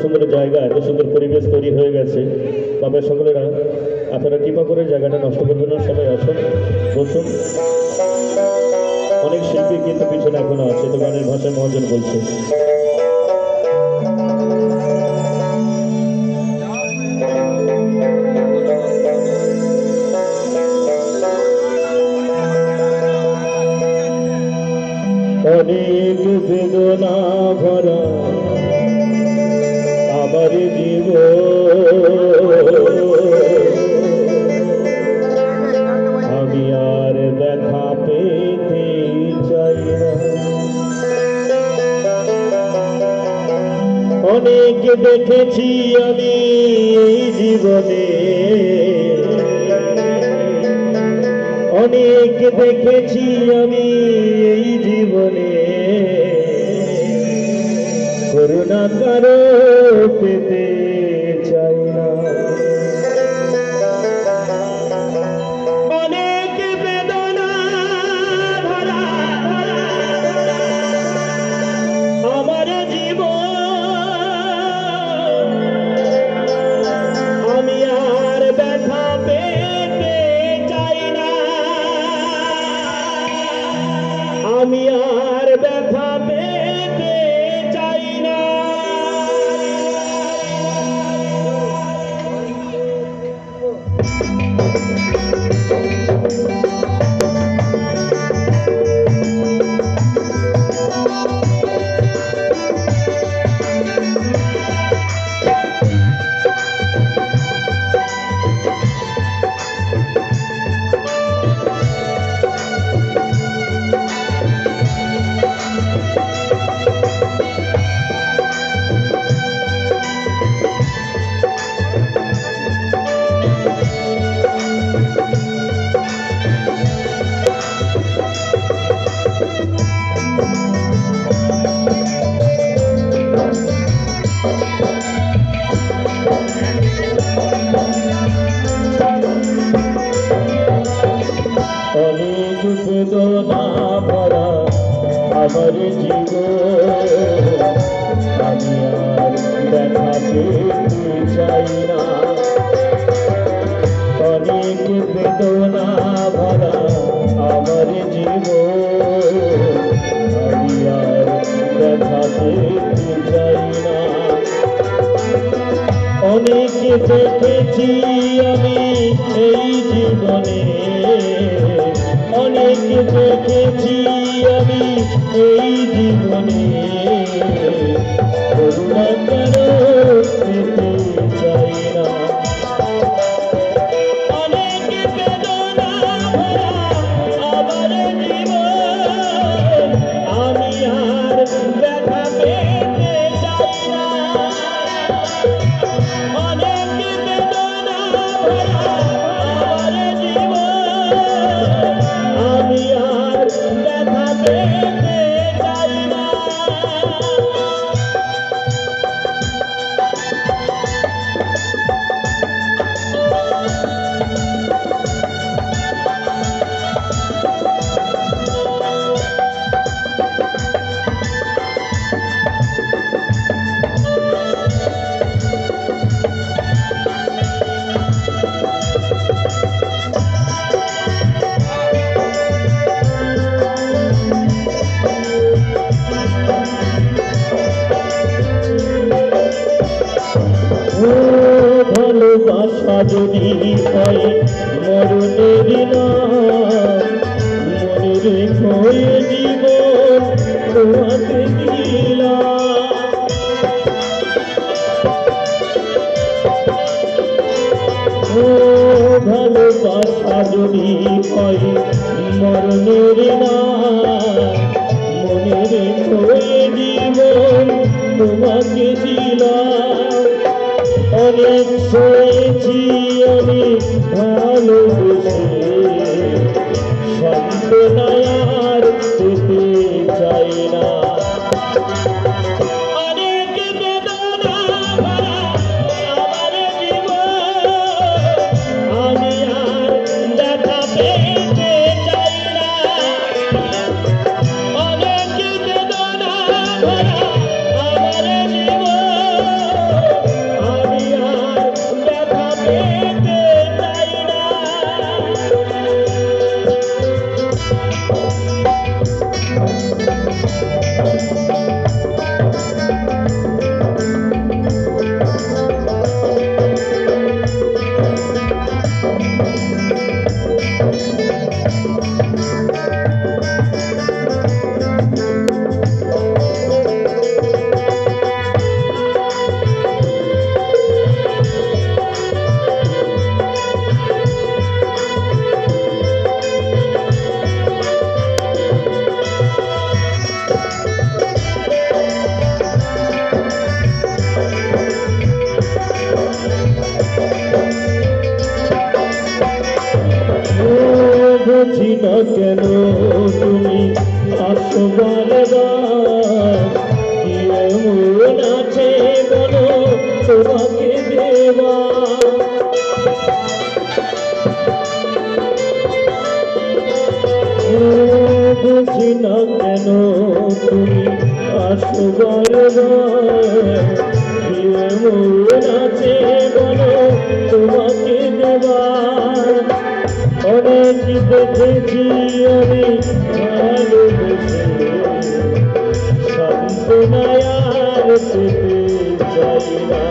সুন্দর জায়গা, এত সুন্দর পরিবেশ তৈরি হয়ে গেছে। তবে সকলেরা আপনারা কৃপা করে জায়গাটা নষ্ট করবেন না, সবাই আসুন বসুন। অনেক শিল্পী কিন্তু পিছনে এখনো আছে, তো গানের ভাষায় মহাজন বলছে। অনেক বেদনা ভরা আমার জীবন, আমি আর দেখা পেতে চাই না। অনেক দেখেছি আমি এই জীবনে, অনেক দেখেছি আমি এই জীবনে, করুণা কারো পেতে চাই না। অনেক বেদনা ভরা আমার জীবন, আমি আর ব্যথা পেতে চাই না, আমি আর ব্যথা পেতে চাই না। অনেক বেদনা ভরা আমার জীবন, আমি আর দেখা পেতে চাই না। অনেক বেদনা ভরা আমার জীবন, আমি আর দেখা পেতে চাই না। অনেক দেখেছি আমি এই জীবনে, অনেক দেখেছি আমি এই জীবনে, করুণা কারো পেতে চাই না। অনেক বেদনা ভরা আমার জীবন, আমি আর ব্যথা পেতে চাই না। অনেক বেদনা ভরা আমার জীবন, আমি আর ব্যথা পেতে চাই না। ভালোবাসা যদি হয় মরণের নাম, মনে রেখো এ জীবন তোমাকে দিলাম। ভালোবাসা যদি হয় মরণের নাম, মনে রেখো এ জীবন তোমাকে দিলাম। অনেক সয়েছি আমি ভালোবেসে, সান্ত্বনায় আর পেতে চাই না। অনেক বেদনা ভরা আমার জীবন, আমি আর দেখা পেতে চাই না। অনেক বেদনা ভরা আমার জীবন, তোমাকে দেওয়া। বুঝি না কেন তুমি আসো বারবার, মন আছে বলো তোমাকে দেবার। অনেক দেখেছি আমি ভালোবেসে, সান্ত্বনায় আর পেতে চাই না।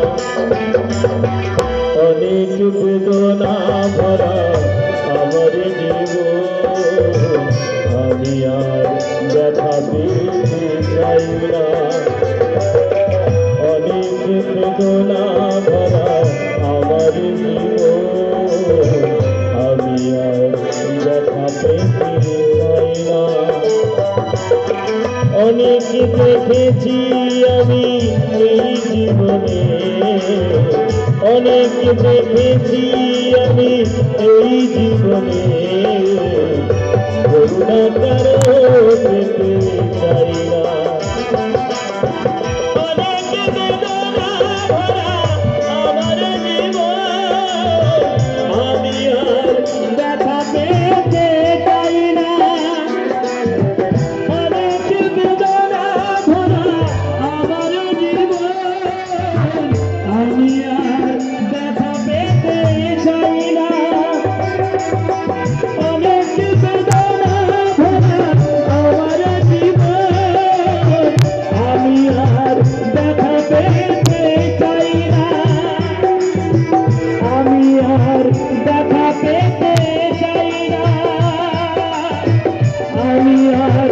অনেক বেদনা ভরা আমার জীবন, আমি আর ব্যথা পেতে চাই না। অনেক বেদনা ভরা আমার জীবন, আমি আর ব্যথা পেতে চাই না। অনেক দেখেছি আমি এই জীবনে, অনেক দেখেছি আমি এই জীবনে, করুণা কারো পেতে চাই না। অনেক বেদনা ভরা আমার জীবন, আমি আর ব্যথা পেতে চাই না। অনেক বেদনা ভরা আমার জীবন, আমি আর ব্যথা পেতে চাই না। অনেক বেদনা ভরা আমার জীবন, আমি আর ব্যথা পেতে চাই না। আমি আর ব্যথা পেতে চাই না। আমি আর